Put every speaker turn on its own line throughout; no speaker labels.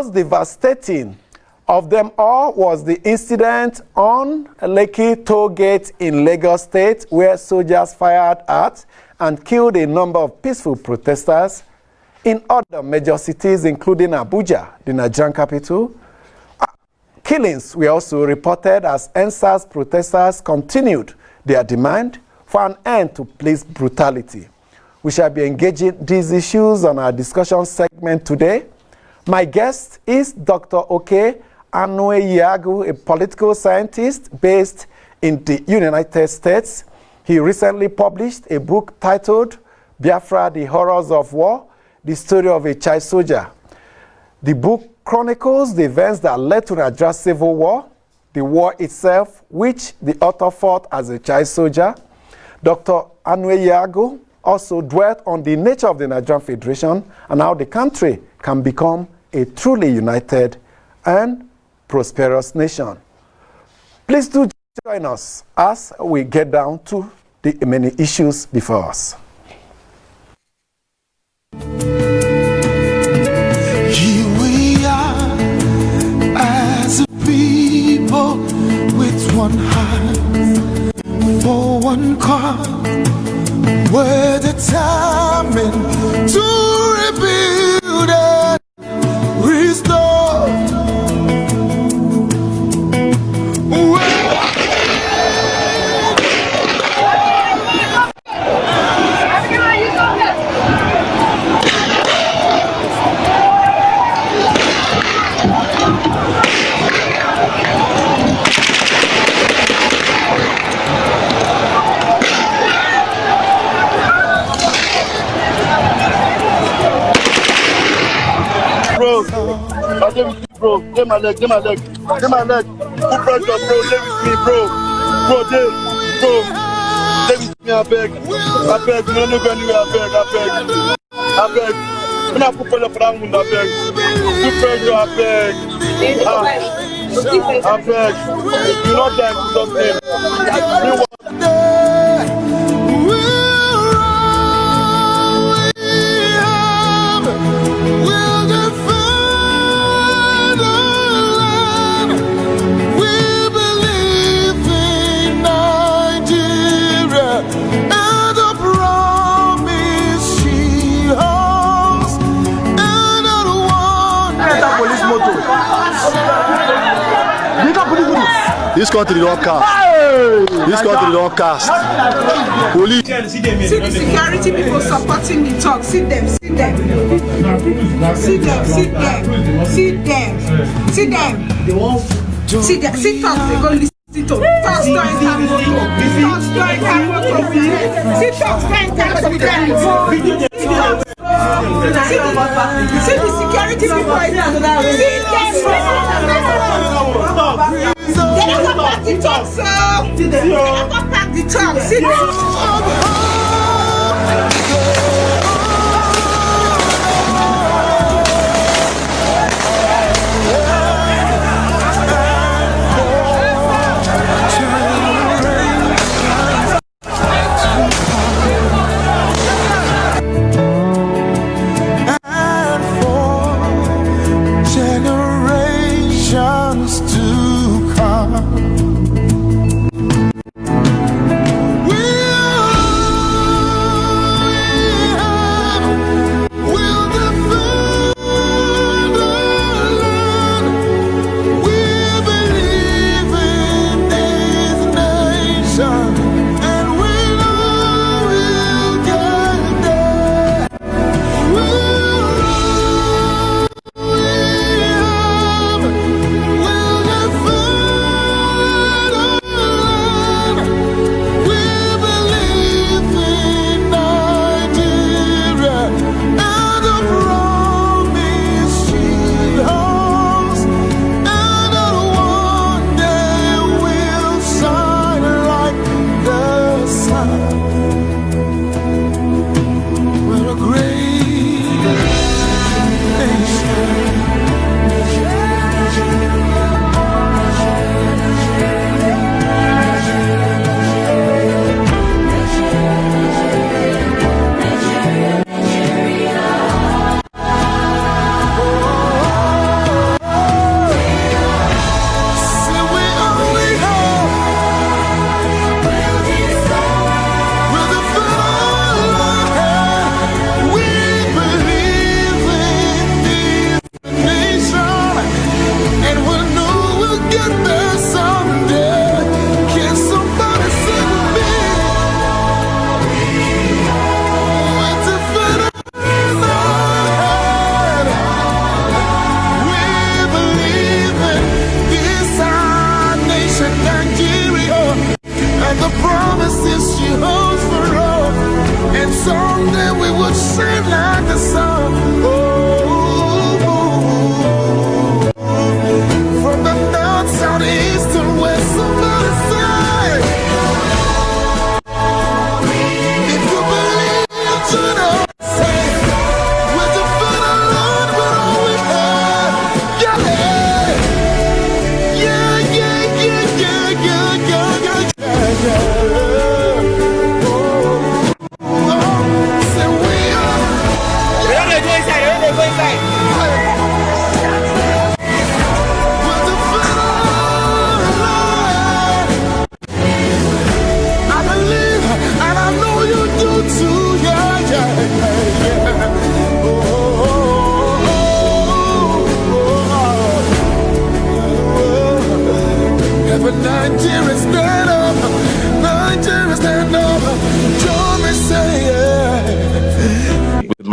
most devastating of them all was the incident on Lekki toll gate in Lagos State, where soldiers fired at and killed a number of peaceful protesters. In other major cities, including Abuja, the Nigerian capital, killings were also reported as NSAS protesters continued their demand for an end to police brutality. We shall be engaging these issues on our discussion segment today. My guest is Dr. Okey Anueyiagu, a political scientist based in the United States. He recently published a book titled Biafra, the Horrors of War, the Story of a Child Soldier. The book chronicles the events that led to Nigeria's civil war, the war itself, which the author fought as a child soldier. Dr. Anueyiagu also dwelt on the nature of the Nigerian Federation and how the country can become a truly united and prosperous nation. Please do join us as we get down to the many issues before us.
Here we are as a people with one heart for one cause. We're determined to rebuild and restore.
Bro, get my leg. Put pressure, bro. Stay with me, bro. Bro, stay with me, I beg. No go anywhere, I beg. When I put pressure for that wound, I beg. Put pressure, I beg. I beg. You not die to
This country don't cast. This country don't cast. Police.
See the security people supporting the talk. See them. See talk. They go listen to talk. Story time motor. See talk. Story time See the security people. They don't go back the talk, sir. They don't go back the talk. Sit down.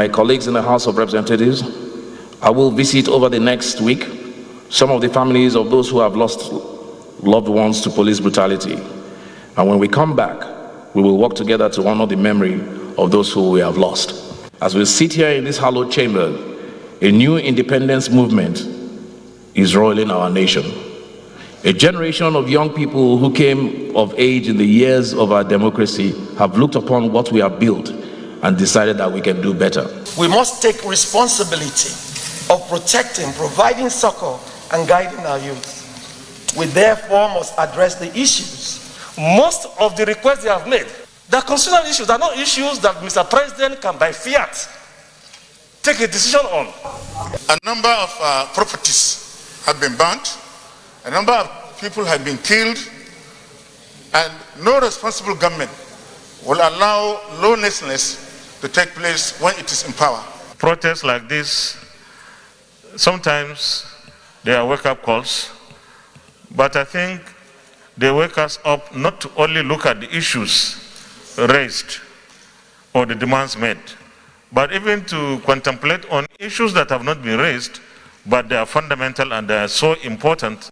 my colleagues in the House of Representatives, I will visit over the next week some of the families of those who have lost loved ones to police brutality. And when we come back, we will work together to honor the memory of those who we have lost. As we sit here in this hallowed chamber, a new independence movement is roiling our nation. A generation of young people who came of age in the years of our democracy have looked upon what we have built and decided that we can do better.
We must take responsibility of protecting, providing succor, and guiding our youth. We therefore must address the issues.
Most of the requests they have made, they are constitutional issues. They are not issues that Mr. President can, by fiat, take a decision on.
A number of properties have been burnt. A number of people have been killed, and no responsible government will allow lawlessness to take place when it is in power.
Protests like this, sometimes they are wake-up calls, but I think they wake us up not to only look at the issues raised or the demands made, but even to contemplate on issues that have not been raised, but they are fundamental and they are so important.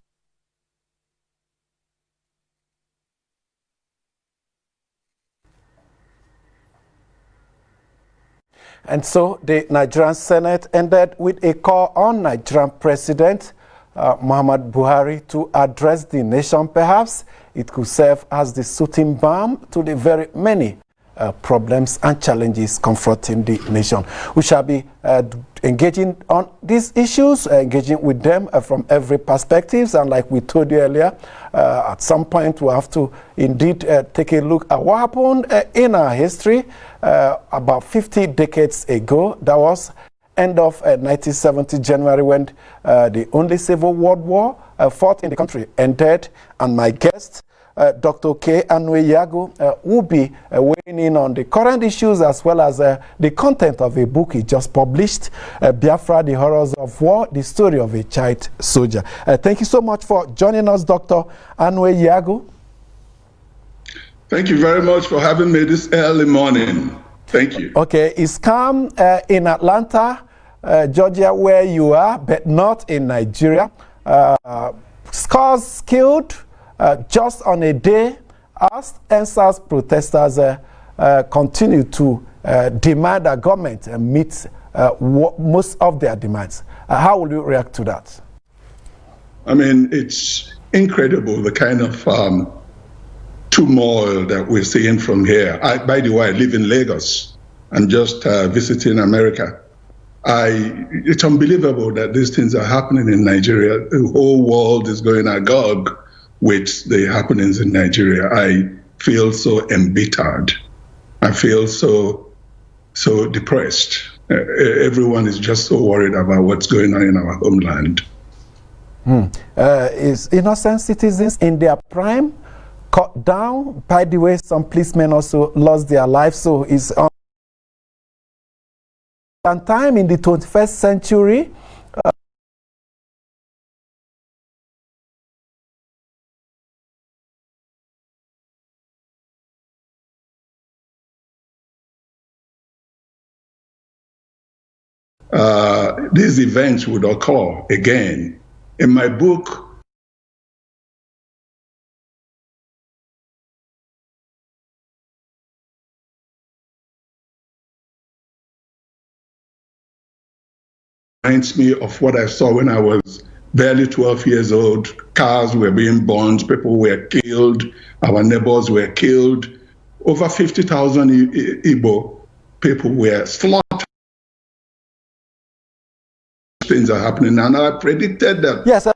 And so the Nigerian Senate ended with a call on Nigerian President Muhammad Buhari to address the nation. Perhaps it could serve as the soothing balm to the very many problems and challenges confronting the nation. We shall be engaging on these issues, engaging with them from every perspective. And like we told you earlier, at some point we have to indeed take a look at what happened in our history about 50 decades ago. That was end of 1970 January, when the only civil world war fought in the country ended. And my guest, Dr. Okey Anueyiagu, will be weighing in on the current issues as well as the content of a book he just published, Biafra, the Horrors of War, the Story of a Child Soldier. Thank you so much for joining us, Dr. Anueyiagu.
Thank you very much for having me this early morning. Thank you.
Okay, it's calm in Atlanta, Georgia, where you are, but not in Nigeria. Scores killed just on a day as NSAS protesters continue to demand that government meet most of their demands. How will you react to that?
I mean, it's incredible the kind of turmoil that we're seeing from here. By the way, I live in Lagos. I'm just visiting America. It's unbelievable that these things are happening in Nigeria. The whole world is going agog with the happenings in Nigeria. I feel so embittered. I feel so depressed. Everyone is just so worried about what's going on in our homeland.
Is innocent citizens in their prime cut down? By the way, some policemen also lost their lives. So it's on time in the 21st century.
These events would occur again. In my book, reminds me of what I saw when I was barely 12 years old. Cars were being burned, people were killed, our neighbors were killed. Over 50,000 Igbo people were slaughtered. Things are happening, and I predicted that.
Yes.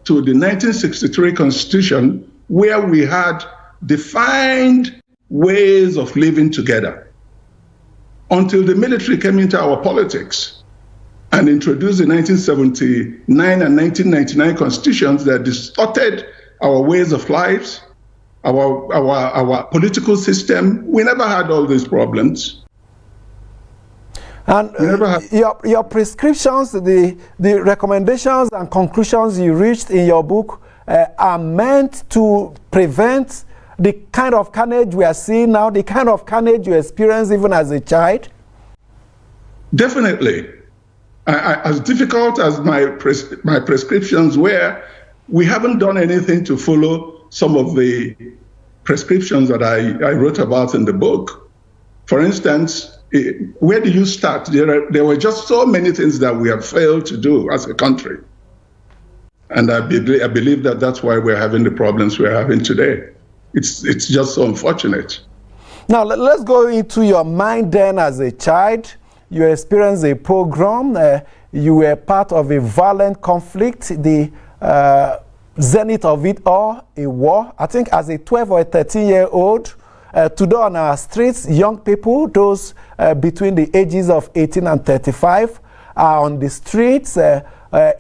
to the 1963 Constitution, where we had defined ways of living together, until the military came into our politics and introduced the 1979 and 1999 constitutions that distorted our ways of life, our political system. We never had all these problems.
And your prescriptions, the recommendations and conclusions you reached in your book are meant to prevent the kind of carnage we are seeing now, the kind of carnage you experienced even as a child?
Definitely. As difficult as my prescriptions were, we haven't done anything to follow some of the prescriptions that I wrote about in the book. For instance, where do you start? There were just so many things that we have failed to do as a country. And I believe that that's why we're having the problems we're having today. It's just so unfortunate.
Now, let's go into your mind then as a child. You experienced a pogrom. You were part of a violent conflict, the zenith of it all, a war. I think as a 12 or a 13-year-old, today on our streets, young people, those between the ages of 18 and 35, are on the streets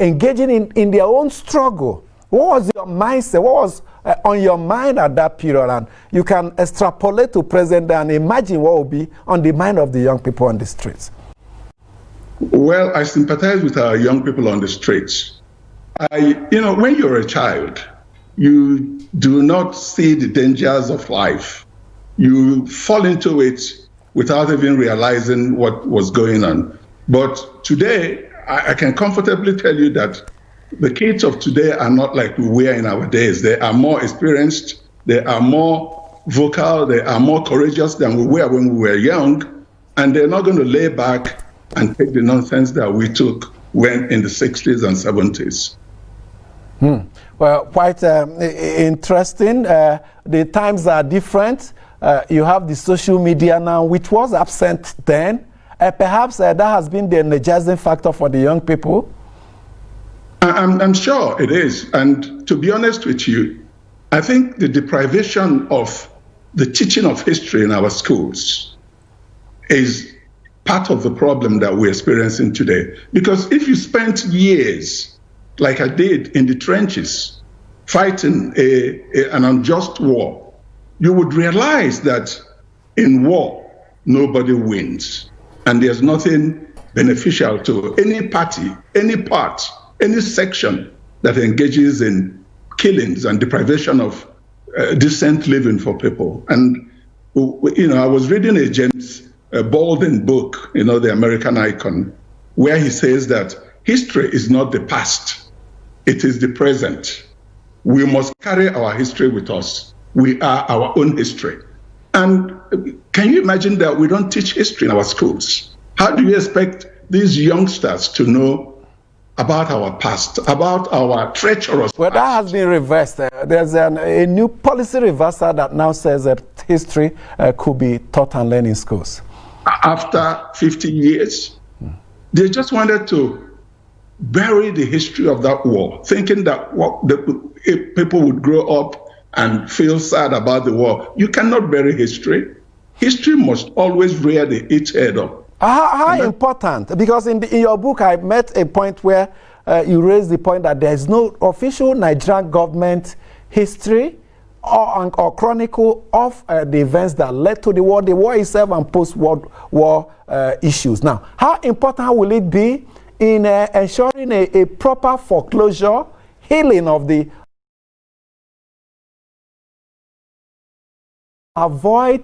engaging in their own struggle. What was your mindset? What was on your mind at that period? And you can extrapolate to present day and imagine what will be on the mind of the young people on the streets.
Well, I sympathize with our young people on the streets. When you're a child, you do not see the dangers of life. You fall into it without even realizing what was going on. But today, I can comfortably tell you that the kids of today are not like we were in our days. They are more experienced, they are more vocal, they are more courageous than we were when we were young, and they're not going to lay back and take the nonsense that we took when in the 60s and 70s.
Well, quite interesting. The times are different. You have the social media now, which was absent then. Perhaps that has been the energizing factor for the young people.
I'm sure it is. And to be honest with you, I think the deprivation of the teaching of history in our schools is part of the problem that we're experiencing today. Because if you spent years, like I did in the trenches, fighting an unjust war, you would realize that in war, nobody wins. And there's nothing beneficial to any party, any part, any section that engages in killings and deprivation of decent living for people. And, I was reading a James Baldwin book, the American icon, where he says that history is not the past, it is the present. We must carry our history with us. We are our own history. And can you imagine that we don't teach history in our schools? How do you expect these youngsters to know about our past, about our treacherous past?
Well, that has been reversed. There's a new policy reversal that now says that history could be taught and learned in schools.
After 50 years, they just wanted to bury the history of that war, thinking that people would grow up and feel sad about the war. You cannot bury history. History must always rear its head up.
How important? Because in your book, I met a point where you raised the point that there is no official Nigerian government history or chronicle of the events that led to the war itself and post-World War issues. Now, how important will it be in ensuring a proper foreclosure, healing of the avoid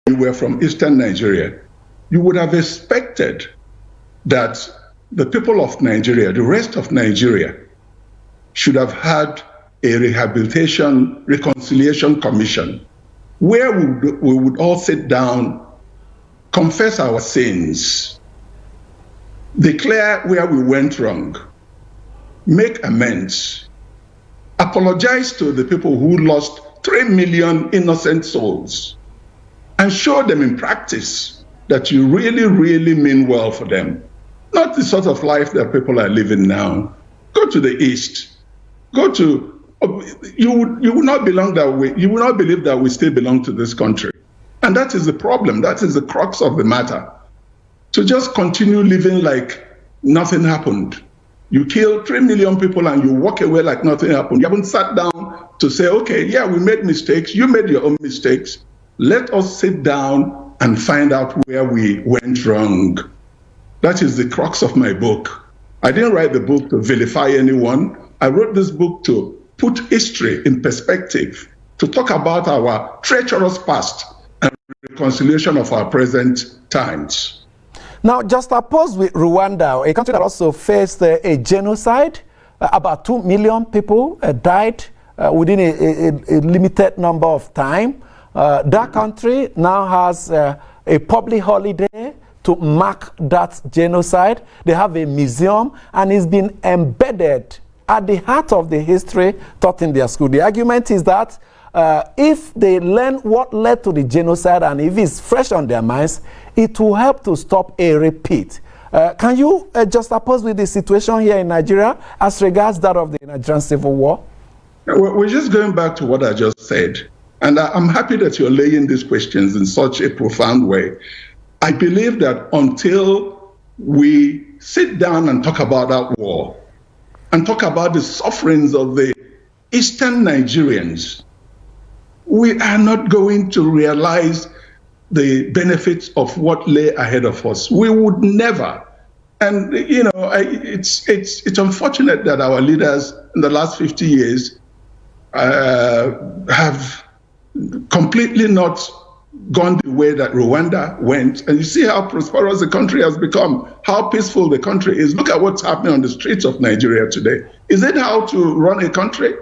you were from Eastern Nigeria, you would have expected that the people of Nigeria, the rest of Nigeria, should have had a reconciliation commission where we would all sit down, confess our sins, declare where we went wrong, make amends, apologize to the people who lost 3 million innocent souls, and show them in practice that you really, really mean well for them. Not the sort of life that people are living now. Go to the East. Go to, you would not belong that way. You would not believe that we still belong to this country. And that is the problem. That is the crux of the matter. To just continue living like nothing happened. You kill 3 million people and you walk away like nothing happened. You haven't sat down to say, okay, yeah, we made mistakes. You made your own mistakes. Let us sit down and find out where we went wrong. That is the crux of my book. I didn't write the book to vilify anyone. I wrote this book to put history in perspective, to talk about our treacherous past and reconciliation of our present times.
Now, just opposed with Rwanda, a country that also faced a genocide, about 2 million people died within a limited number of time. That country now has a public holiday to mark that genocide. They have a museum, and it's been embedded at the heart of the history taught in their school. The argument is that if they learn what led to the genocide and if it's fresh on their minds, it will help to stop a repeat. Can you just oppose with the situation here in Nigeria as regards that of the Nigerian Civil War?
We're just going back to what I just said. And I'm happy that you're laying these questions in such a profound way. I believe that until we sit down and talk about that war and talk about the sufferings of the Eastern Nigerians, we are not going to realize the benefits of what lay ahead of us. We would never. And, you know, it's unfortunate that our leaders in the last 50 years have completely not gone the way that Rwanda went. And you see how prosperous the country has become, how peaceful the country is. Look at what's happening on the streets of Nigeria today. Is it how to run a country?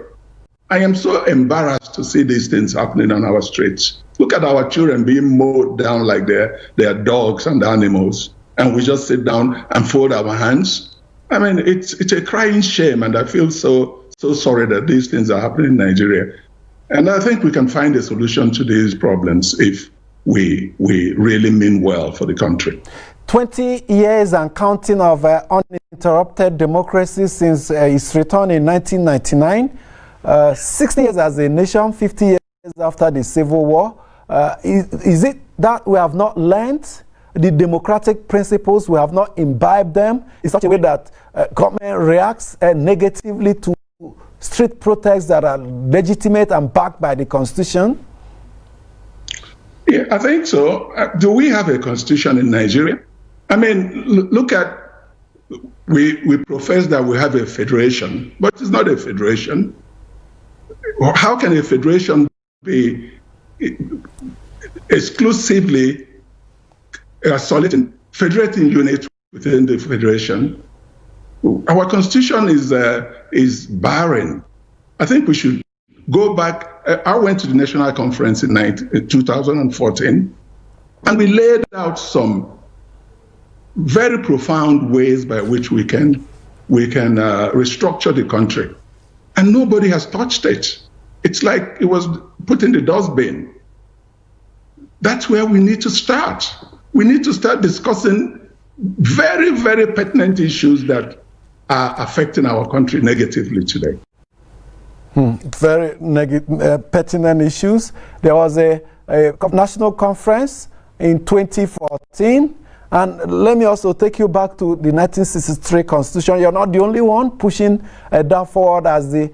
I am so embarrassed to see these things happening on our streets. Look at our children being mowed down like they're dogs and animals. And we just sit down and fold our hands. I mean, it's a crying shame, and I feel so sorry that these things are happening in Nigeria. And I think we can find a solution to these problems if we really mean well for the country.
20 years and counting of uninterrupted democracy since its return in 1999. 60 years as a nation, 50 years after the Civil War. Is it that we have not learned the democratic principles, we have not imbibed them in such a way that government reacts negatively to street protests that are legitimate and backed by the Constitution?
Yeah, I think so. Do we have a constitution in Nigeria? I mean, look at, we profess that we have a federation, but it's not a federation. How can a federation be exclusively a solid federating unit within the federation? Our constitution is barren. I think we should go back. I went to the national conference in 2014, and we laid out some very profound ways by which we can restructure the country, and nobody has touched it. It's like it was put in the dustbin. That's where we need to start. We need to start discussing very, very pertinent issues that are affecting our country negatively today.
Very pertinent issues. There was a national conference in 2014, and let me also take you back to the 1963 Constitution. You're not the only one pushing that forward as the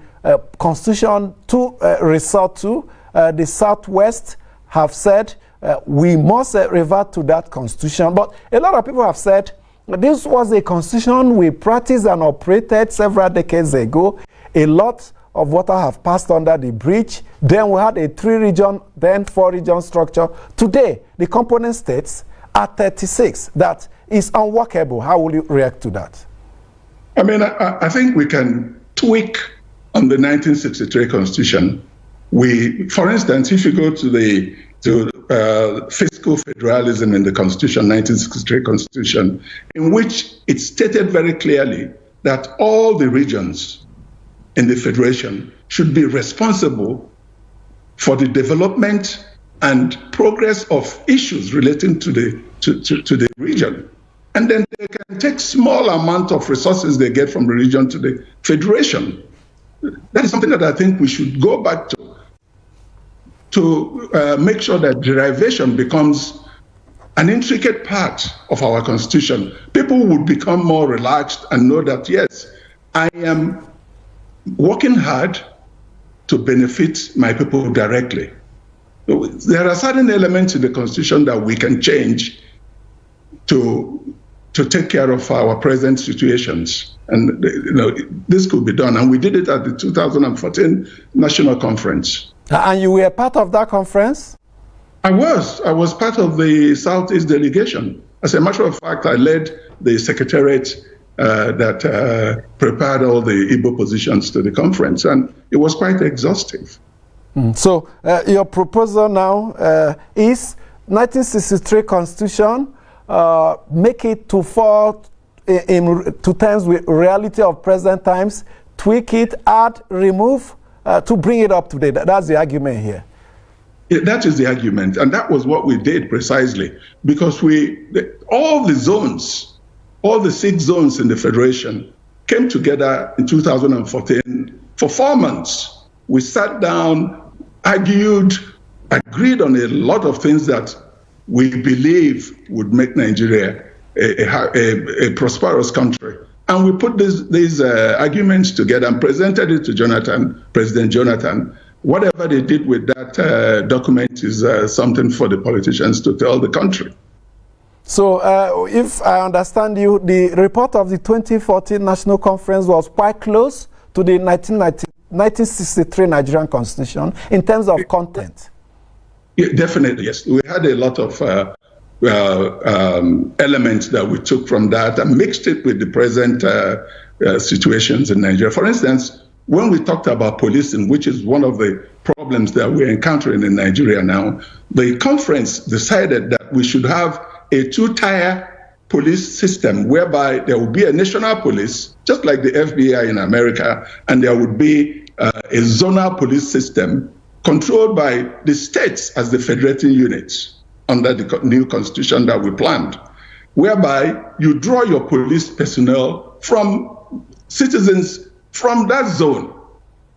Constitution to resort to. The Southwest have said we must revert to that Constitution, but a lot of people have said this was a Constitution we practiced and operated several decades ago. A lot of water have passed under the bridge. Then we had a 3-region, then 4-region structure. Today, the component states are 36. That is unworkable. How will you react to that?
I mean, I think we can tweak on the 1963 Constitution. For instance, if you go to the fiscal federalism in the Constitution, 1963 Constitution, in which it stated very clearly that all the regions in the federation should be responsible for the development and progress of issues relating to the to the region. And then they can take small amount of resources they get from the region to the federation. That is something that I think we should go back to make sure that derivation becomes an intricate part of our constitution. People would become more relaxed and know that, yes, I am working hard to benefit my people directly. There are certain elements in the constitution that we can change to take care of our present situations. And this could be done. And we did it at the 2014 National Conference.
And you were part of that conference?
I was part of the Southeast delegation. As a matter of fact, I led the secretariat that prepared all the Igbo positions to the conference, and it was quite exhaustive.
So your proposal now is 1963 Constitution, make it to fall to terms with reality of present times, tweak it, add, remove, to bring it up to date. That's the argument here.
That is the argument, and that was what we did precisely, because all the zones, all the 6 zones in the Federation came together in 2014 for 4 months. We sat down, argued, agreed on a lot of things that we believe would make Nigeria a prosperous country. And we put these arguments together and presented it to President Jonathan. Whatever they did with that document is something for the politicians to tell the country.
So if I understand you, the report of the 2014 National Conference was quite close to the 1963 Nigerian Constitution in terms of content.
Yeah, definitely, yes. We had a lot of elements that we took from that and mixed it with the present situations in Nigeria. For instance, when we talked about policing, which is one of the problems that we're encountering in Nigeria now, the conference decided that we should have a 2-tier police system whereby there would be a national police, just like the FBI in America, and there would be a zonal police system controlled by the states as the federating units under the new constitution that we planned, whereby you draw your police personnel from citizens from that zone.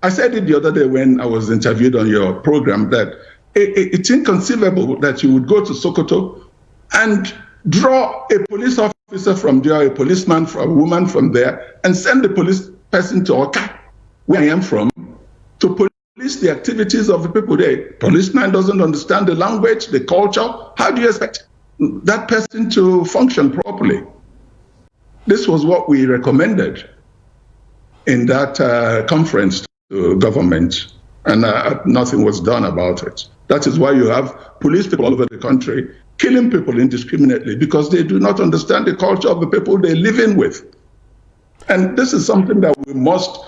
I said it the other day when I was interviewed on your program that it's inconceivable that you would go to Sokoto and draw a police officer from there, a policeman, from a woman from there, and send the police person to Oka, where I am from, to police the activities of the people there. Policeman doesn't understand the language, the culture. How do you expect that person to function properly? This was what we recommended in that conference to government, and nothing was done about it. That is why you have police people all over the country killing people indiscriminately because they do not understand the culture of the people they live in with. And this is something that we must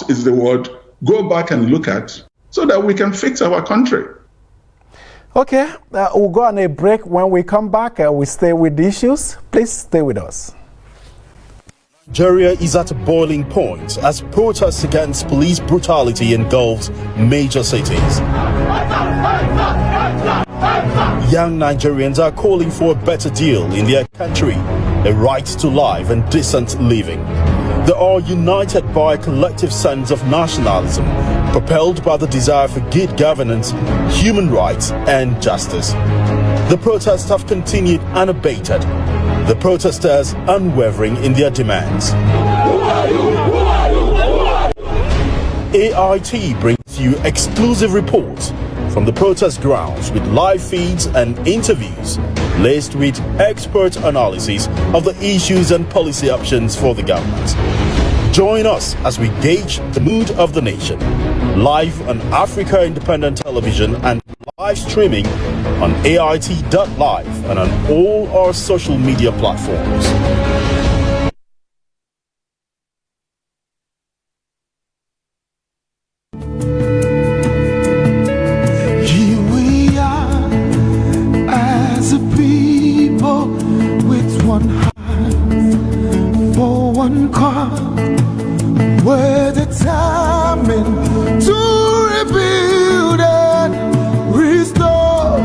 is the word, go back and look at so that we can fix our country.
Okay, we'll go on a break. When we come back, we stay with the issues. Please stay with us.
Nigeria is at a boiling point as protests against police brutality engulfs major cities. Young Nigerians are calling for a better deal in their country, a right to life and decent living. They are united by a collective sense of nationalism, propelled by the desire for good governance, human rights and justice. The protests have continued unabated, the protesters unwavering in their demands. AIT brings you exclusive reports from the protest grounds with live feeds and interviews laced with expert analysis of the issues and policy options for the government. Join us as we gauge the mood of the nation, live on Africa Independent Television and live streaming on AIT.live and on all our social media platforms.
We're determined to rebuild and restore.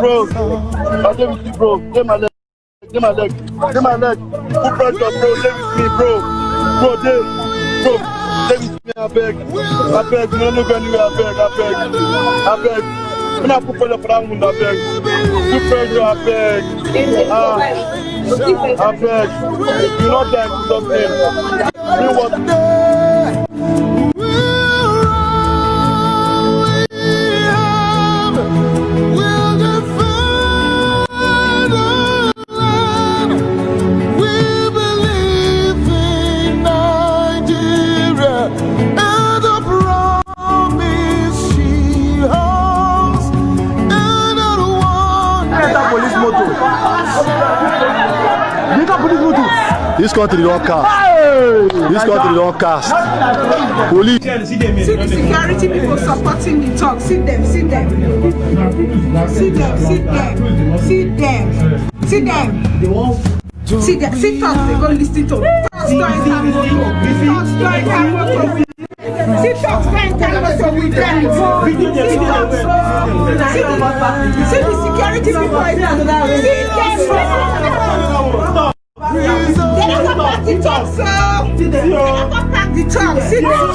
bro. I dey with you, bro. Get my leg. Get my leg. Get my leg. Put pressure, bro. Stay with me, bro. Bro, dey. Bro, stay with me, I beg. I beg. No go anywhere, I beg. I beg. I beg. When I put pressure for that wound, I beg. Put pressure, I beg. I beg. You not die to something. You want
This country don't cast. This country don't cast. Police.
See the security people supporting the talk. See them, see them. See them, see them. See them. See them. See them. See talk, they go listen to. Talk story can go. Talk story can go. See talk story can go with them. See talk. See the security people. See them. They don't pack the talk, sir. They don't pack the talk. See them.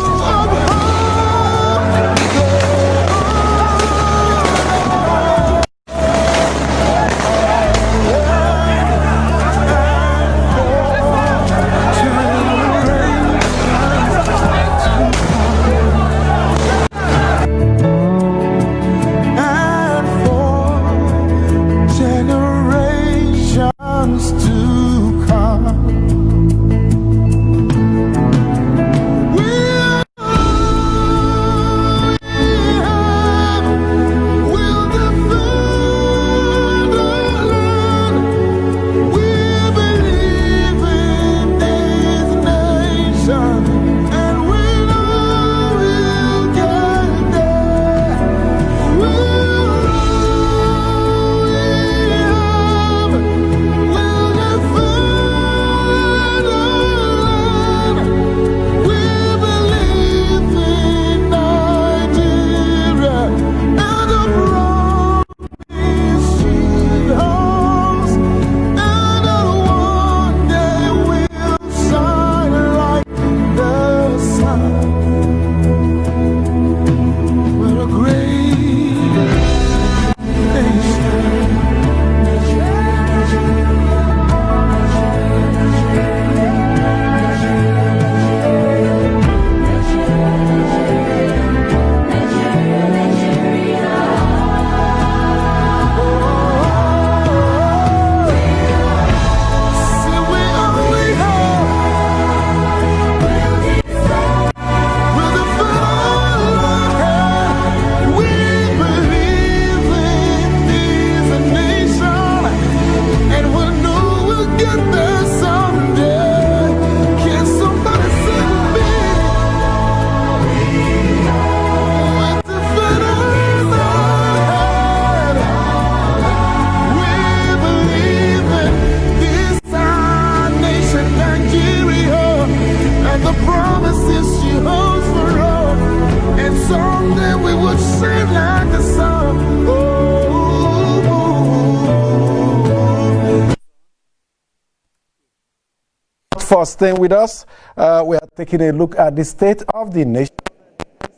For staying with us, we are taking a look at the state of the nation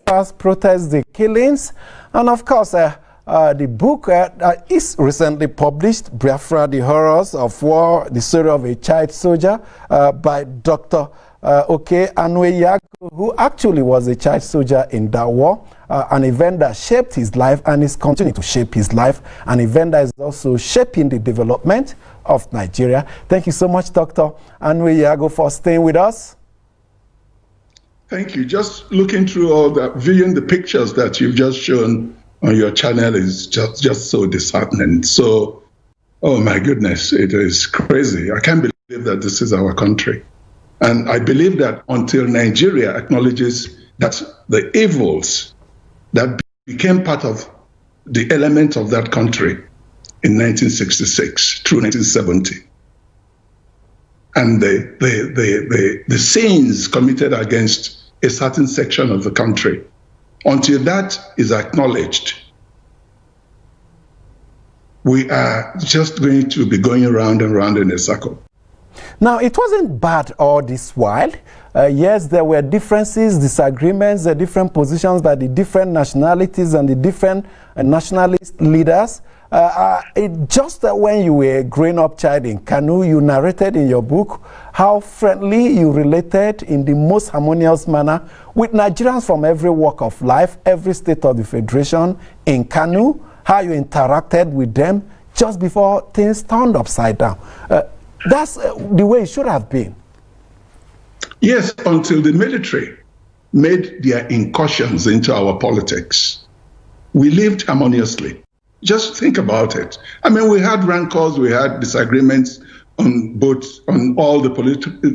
as protests the killings, and of course the book that is recently published, Biafra, the Horrors of War, the story of a child soldier, by Dr. Okey Anueyiagu, who actually was a child soldier in that war, an event that shaped his life and is continuing to shape his life, an event that is also shaping the development of Nigeria. Thank you so much, Dr. Anueyiagu, for staying with us.
Thank you. Just looking through all that, viewing the pictures that you've just shown on your channel is just so disheartening. So, oh my goodness, it is crazy. I can't believe that this is our country. And I believe that until Nigeria acknowledges that the evils that became part of the element of that country in 1966 through 1970, and the sins committed against a certain section of the country, until that is acknowledged, we are just going to be going round and round in a circle.
Now, it wasn't bad all this while. Yes, there were differences, disagreements, different positions by the different nationalities and the different nationalist leaders. Just when you were a growing-up child in Kanu, you narrated in your book how friendly you related in the most harmonious manner with Nigerians from every walk of life, every state of the Federation in Kanu, how you interacted with them just before things turned upside down. That's the way it should have been.
Yes, until the military made their incursions into our politics. We lived harmoniously. Just think about it. I mean, we had rancors, we had disagreements on all the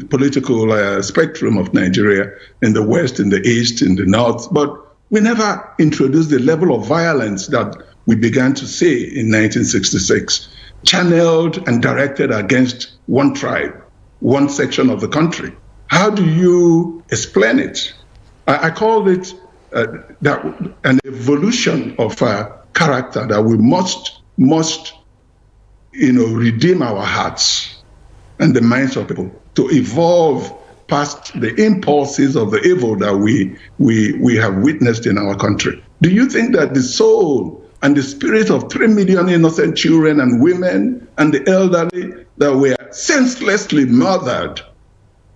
political spectrum of Nigeria, in the West, in the East, in the North, but we never introduced the level of violence that we began to see in 1966, channeled and directed against one tribe, one section of the country. How do you explain it? I called it an evolution of character that we must redeem our hearts and the minds of people to evolve past the impulses of the evil that we have witnessed in our country. Do you think that the soul and the spirit of 3 million innocent children and women and the elderly that were senselessly murdered?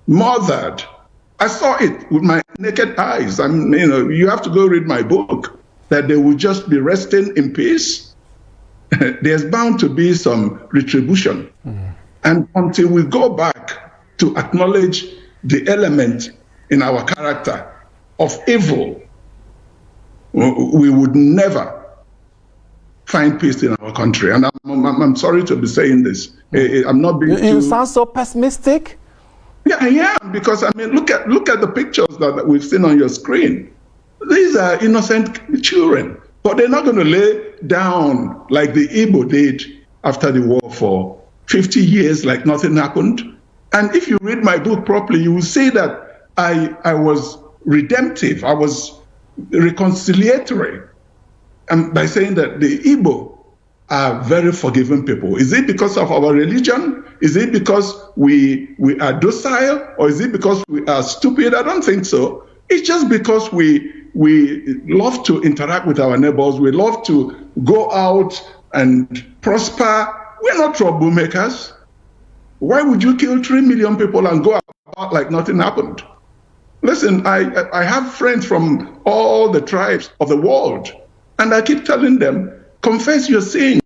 I saw it with my naked eyes. You have to go read my book, that they will just be resting in peace. There's bound to be some retribution. And until we go back to acknowledge the element in our character of evil, we would never find peace in our country. And I'm sorry to be saying this. I'm not being
You sound so pessimistic.
Yeah, I am, because look at the pictures that we've seen on your screen. These are innocent children, but they're not going to lay down like the Igbo did after the war for 50 years, like nothing happened. And if you read my book properly, you will see that I was redemptive, I was reconciliatory, and by saying that the Igbo are very forgiving people. Is it because of our religion? Is it because we are docile? Or is it because we are stupid? I don't think so. It's just because we love to interact with our neighbors. We love to go out and prosper. We're not troublemakers. Why would you kill 3 million people and go about like nothing happened? Listen, I have friends from all the tribes of the world, and I keep telling them, confess your sins.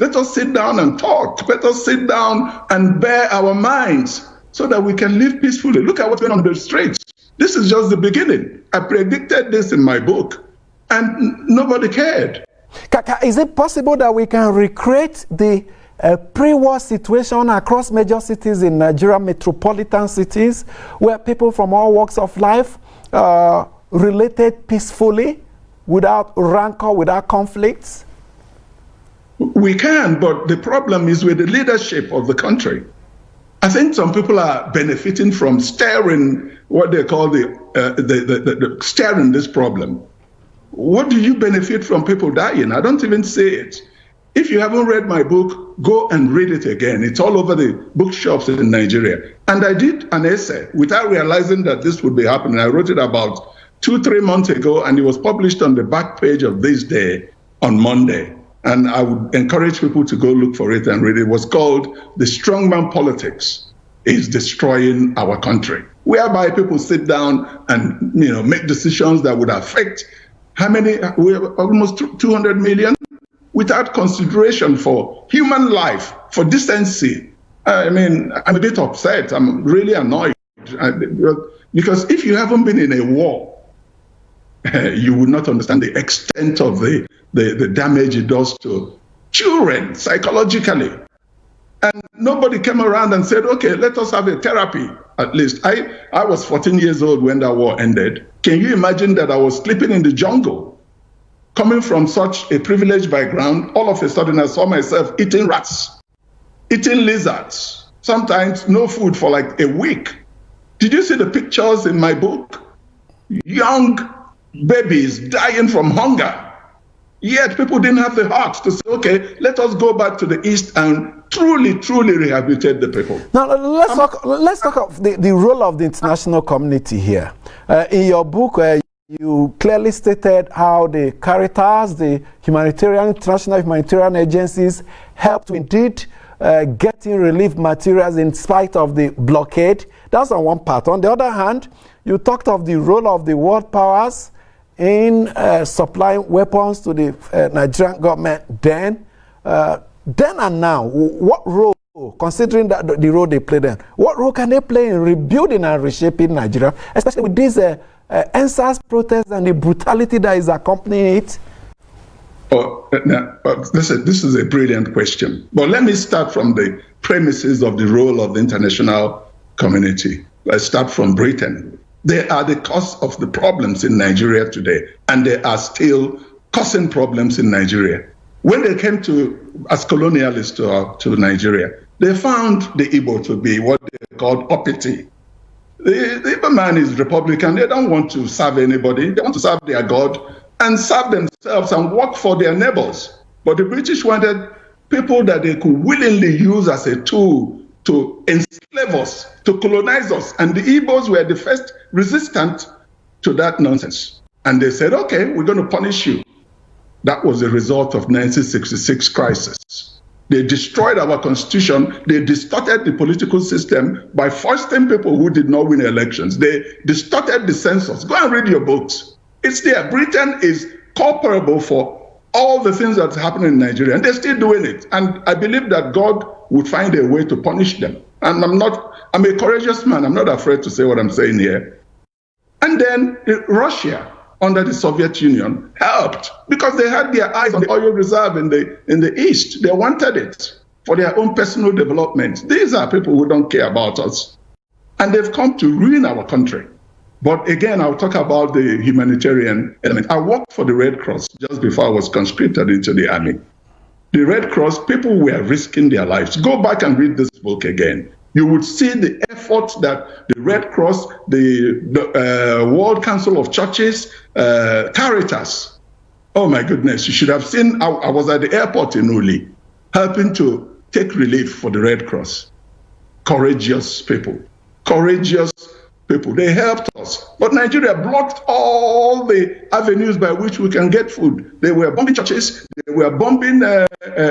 Let us sit down and talk. Let us sit down and bare our minds so that we can live peacefully. Look at what's going on the streets. This is just the beginning. I predicted this in my book, and nobody cared.
Kaka, is it possible that we can recreate the pre-war situation across major cities in Nigeria, metropolitan cities, where people from all walks of life related peacefully, without rancor, without conflicts?
We can, but the problem is with the leadership of the country. I think some people are benefiting from stirring what they call the stirring this problem. What do you benefit from people dying? I don't even say it. If you haven't read my book, go and read it again. It's all over the bookshops in Nigeria. And I did an essay without realizing that this would be happening. I wrote it about 2-3 months ago, and it was published on the back page of This Day on Monday. And I would encourage people to go look for it and read it. It was called The Strongman Politics is Destroying Our Country, whereby people sit down and make decisions that would affect how many? We're almost 200 million, without consideration for human life, for decency. I'm a bit upset. I'm really annoyed. Because if you haven't been in a war, you would not understand the extent of the damage it does to children psychologically. And nobody came around and said, okay, let us have a therapy, at least. I was 14 years old when that war ended. Can you imagine that I was sleeping in the jungle, coming from such a privileged background? All of a sudden, I saw myself eating rats, eating lizards, sometimes no food for like a week. Did you see the pictures in my book? Young babies dying from hunger. Yet people didn't have the heart to say, okay, let us go back to the East and truly, truly rehabilitate the people.
Now, let's talk of the role of the international community here. In your book, you clearly stated how the Caritas, the international humanitarian agencies, helped to indeed getting relief materials in spite of the blockade. That's on one part. On the other hand, you talked of the role of the world powers in supplying weapons to the Nigerian government then and now. What role, considering that the role they play then, what role can they play in rebuilding and reshaping Nigeria, especially with these NSAS protests and the brutality that is accompanying it?
This is a brilliant question. But let me start from the premises of the role of the international community. Let's start from Britain. They are the cause of the problems in Nigeria today, and they are still causing problems in Nigeria. When they came as colonialists to Nigeria, they found the Igbo to be what they called uppity. The Igbo man is Republican. They don't want to serve anybody. They want to serve their God and serve themselves and work for their neighbors. But the British wanted people that they could willingly use as a tool to enslave us, to colonize us. And the Igbos were the first resistant to that nonsense. And they said, okay, we're going to punish you. That was the result of 1966 crisis. They destroyed our constitution. They distorted the political system by forcing people who did not win elections. They distorted the census. Go and read your books. It's there. Britain is culpable for all the things that's happening in Nigeria, and they're still doing it. And I believe that God would find a way to punish them. And I'm a courageous man. I'm not afraid to say what I'm saying here. And then Russia, under the Soviet Union, helped because they had their eyes on the oil reserve in the East. They wanted it for their own personal development. These are people who don't care about us. And they've come to ruin our country. But again, I'll talk about the humanitarian element. I worked for the Red Cross just before I was conscripted into the army. The Red Cross, people were risking their lives. Go back and read this book again. You would see the effort that the Red Cross, the World Council of Churches, Caritas. Oh my goodness, you should have seen, I was at the airport in Uli, helping to take relief for the Red Cross. Courageous people. Courageous people. They helped us. But Nigeria blocked all the avenues by which we can get food. They were bombing churches. They were bombing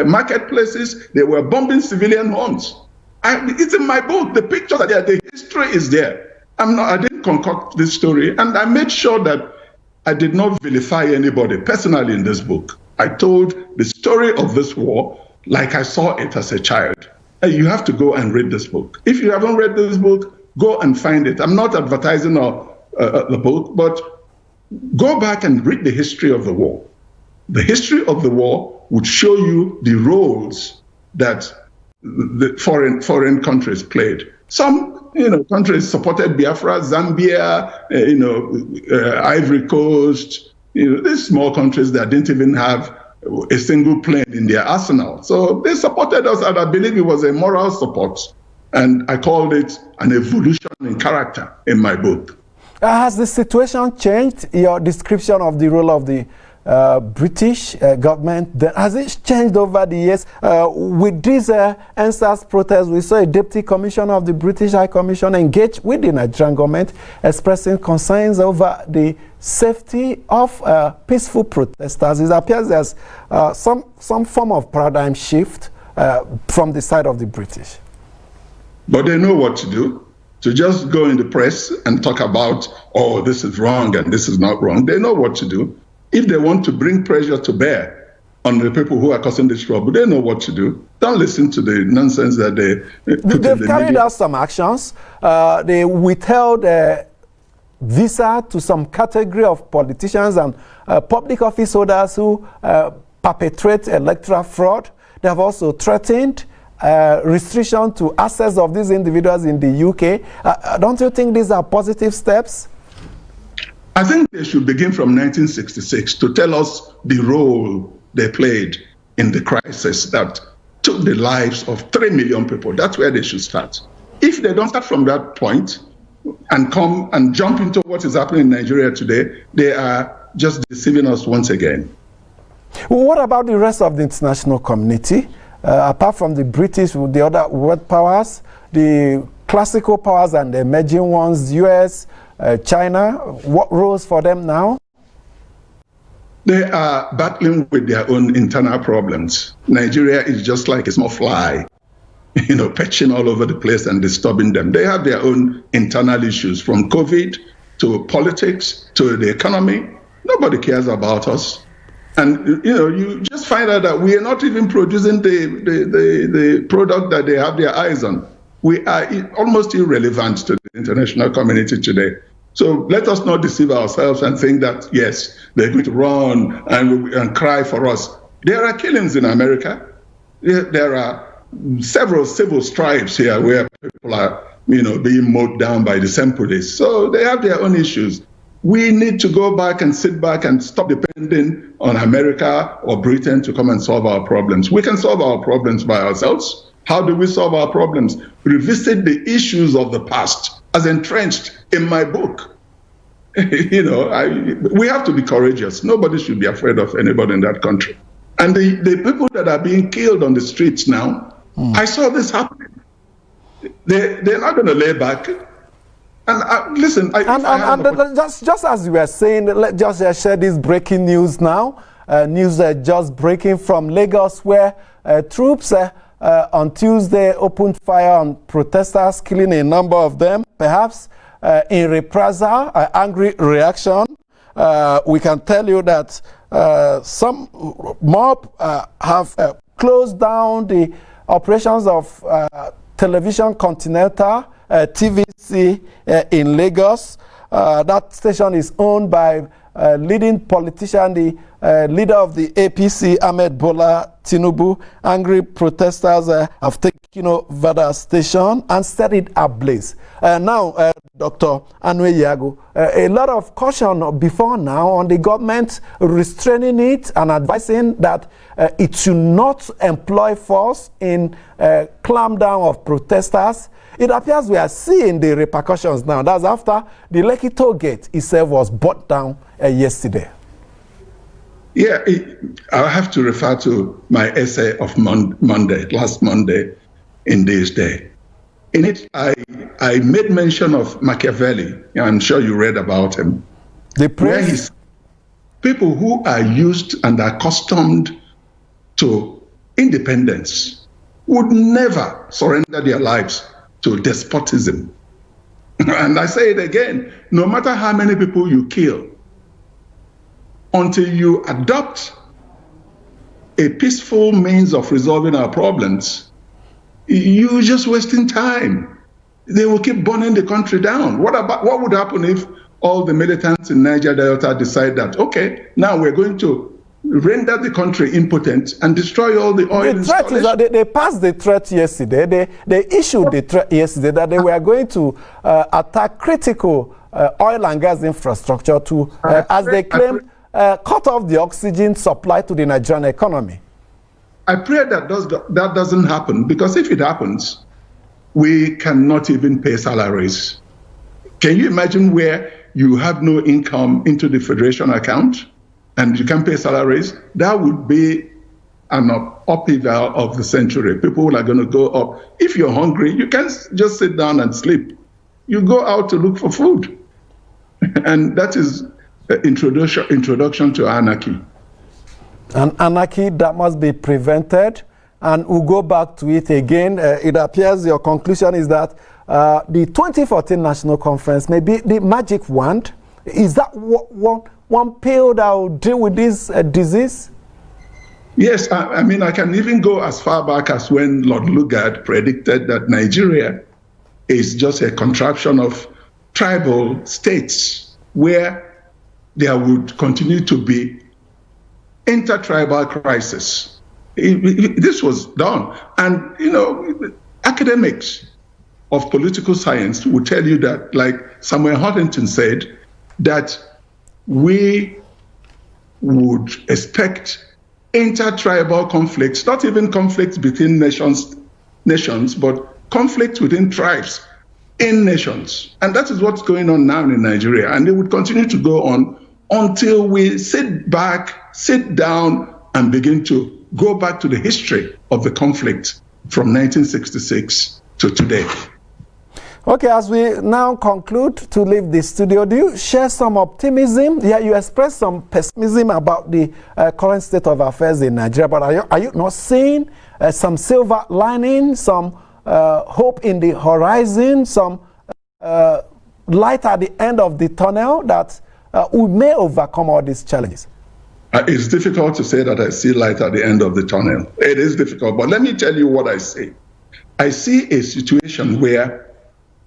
marketplaces. They were bombing civilian homes. It's in my book. The pictures are there. The history is there. I didn't concoct this story. And I made sure that I did not vilify anybody personally in this book. I told the story of this war like I saw it as a child. You have to go and read this book. If you haven't read this book, go and find it. I'm not advertising the book, but go back and read the history of the war. The history of the war would show you the roles that the foreign countries played. Some countries supported Biafra, Zambia, Ivory Coast, these small countries that didn't even have a single plane in their arsenal. So they supported us, and I believe it was a moral support. And I called it an evolution in character in my book.
Has the situation changed? Your description of the role of the British government, has it changed over the years? With these NSAS protests, we saw a deputy commissioner of the British High Commission engage with the Nigerian government, expressing concerns over the safety of peaceful protesters. It appears there's some form of paradigm shift from the side of the British.
But they know what to do. To just go in the press and talk about, oh, this is wrong and this is not wrong. They know what to do. If they want to bring pressure to bear on the people who are causing this trouble, they know what to do. Don't listen to the nonsense that they put in the media.
They've carried out some actions. They withheld visa to some category of politicians and public office holders who perpetrate electoral fraud. They have also threatened restriction to access of these individuals in the UK. Don't you think these are positive steps?
I think they should begin from 1966 to tell us the role they played in the crisis that took the lives of 3 million people. That's where they should start. If they don't start from that point and come and jump into what is happening in Nigeria today, they are just deceiving us once again.
What about the rest of the international community? Apart from the British, the other world powers, the classical powers and the emerging ones, US, China, what roles for them now?
They are battling with their own internal problems. Nigeria is just like a small fly, perching all over the place and disturbing them. They have their own internal issues, from COVID to politics to the economy. Nobody cares about us. And, you just find out that we are not even producing the product that they have their eyes on. We are almost irrelevant to the international community today. So let us not deceive ourselves and think that, yes, they're going to run and cry for us. There are killings in America. There are several civil strifes here where people are, being mowed down by the same police. So they have their own issues. We need to go back and sit back and stop depending on America or Britain to come and solve our problems. We can solve our problems by ourselves. How do we solve our problems? Revisit the issues of the past, as entrenched in my book. We have to be courageous. Nobody should be afraid of anybody in that country. And the people that are being killed on the streets now, I saw this happening. They're not going to lay back. And listen,
just as you were saying, let's just share this breaking news now. News just breaking from Lagos, where troops on Tuesday opened fire on protesters, killing a number of them, perhaps in reprisal, angry reaction. We can tell you that some mob have closed down the operations of Television Continental, TVC in Lagos. That station is owned by leading politician, the leader of the APC, Ahmed Bola Tinubu. Angry protesters have taken over the station and set it ablaze. Now, Dr. Anueyiagu, a lot of caution before now on the government restraining it and advising that it should not employ force in clamp down of protesters. It appears we are seeing the repercussions now. That's after the Lekki toll gate itself was brought down yesterday.
Yeah, I have to refer to my essay of last Monday, in this day. In it, I made mention of Machiavelli. I'm sure you read about him. People who are used and accustomed to independence would never surrender their lives to despotism. And I say it again, no matter how many people you kill, until you adopt a peaceful means of resolving our problems, you're just wasting time. They will keep burning the country down. What would happen if all the militants in Niger Delta decide that, okay, now we're going to render the country impotent and destroy all the oil installations?
They passed the threat yesterday. They issued the threat yesterday that they were going to attack critical oil and gas infrastructure to, as they claim, cut off the oxygen supply to the Nigerian economy.
I pray that that doesn't happen, because if it happens, we cannot even pay salaries. Can you imagine where you have no income into the federation account and you can't pay salaries? That would be an upheaval of the century. People are going to go up. If you're hungry, you can't just sit down and sleep. You go out to look for food. And that is introduction to anarchy.
An anarchy that must be prevented. And we'll go back to it again. It appears your conclusion is that the 2014 National Conference may be the magic wand. Is that one pill that will deal with this disease?
Yes, I mean, I can even go as far back as when Lord Lugard predicted that Nigeria is just a contraption of tribal states where there would continue to be intertribal crisis. This was done. And, academics of political science will tell you that, like Samuel Huntington said, that we would expect intertribal conflicts, not even conflicts between nations, but conflicts within tribes in nations. And that is what's going on now in Nigeria. And it would continue to go on until we sit down and begin to go back to the history of the conflict from 1966 to today.
Okay, as we now conclude to leave the studio, do you share some optimism? Yeah, you expressed some pessimism about the current state of affairs in Nigeria, but are you not seeing some silver lining, some hope in the horizon, some light at the end of the tunnel that we may overcome all these challenges?
It's difficult to say that I see light at the end of the tunnel. It is difficult, but let me tell you what I see. I see a situation where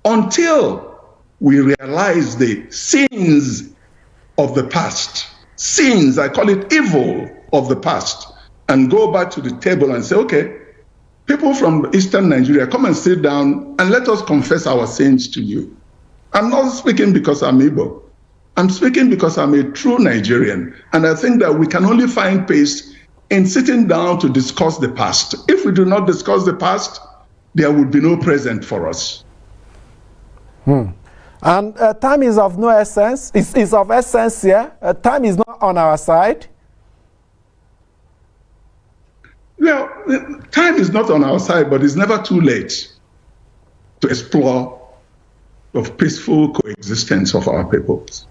until we realize the sins of the past, sins, I call it evil of the past, and go back to the table and say, okay, people from Eastern Nigeria, come and sit down and let us confess our sins to you. I'm not speaking because I'm Igbo. I'm speaking because I'm a true Nigerian. And I think that we can only find peace in sitting down to discuss the past. If we do not discuss the past, there would be no present for us.
And time is of no essence. It's of essence here. Time is not on our side.
Well, time is not on our side, but it's never too late to explore the peaceful coexistence of our peoples.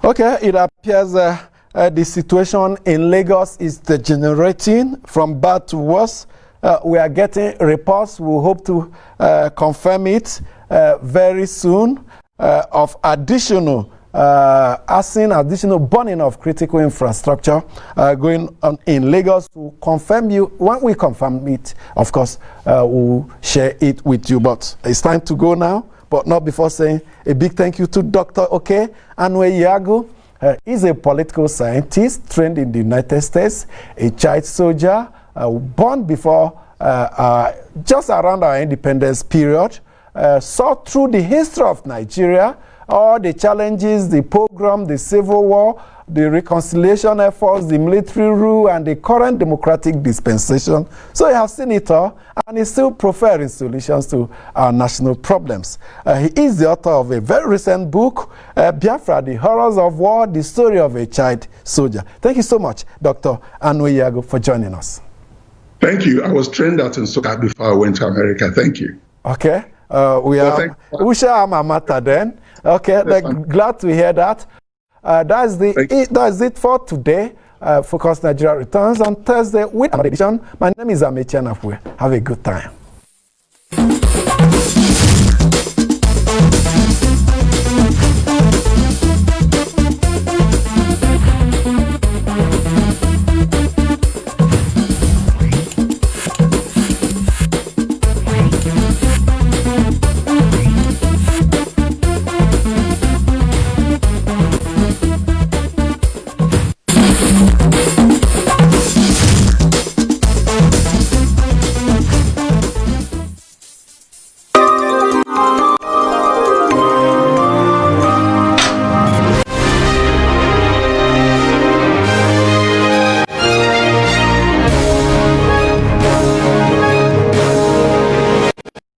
Okay, it appears the situation in Lagos is degenerating from bad to worse. We are getting reports. We hope to confirm it very soon of additional additional burning of critical infrastructure going on in Lagos. To confirm you, when we confirm it, of course, we'll share it with you. But it's time to go now, but not before saying a big thank you to Dr. Okey Anueyiagu. He's a political scientist trained in the United States, a child soldier, born before just around our independence period, saw through the history of Nigeria, all the challenges, the pogrom, the civil war, the reconciliation efforts, the military rule, and the current democratic dispensation. So he has seen it all, and he's still preferring solutions to our national problems. He is the author of a very recent book, Biafra, The Horrors of War, The Story of a Child Soldier. Thank you so much, Dr. Anueyiagu, for joining us.
Thank you. I was trained out in Soka before I went to America. Thank you.
Okay. We share alma mater then. Okay. Glad to hear that. That's it for today. Focus Nigeria returns on Thursday with another edition. My name is Amechi Anafwe. Have a good time.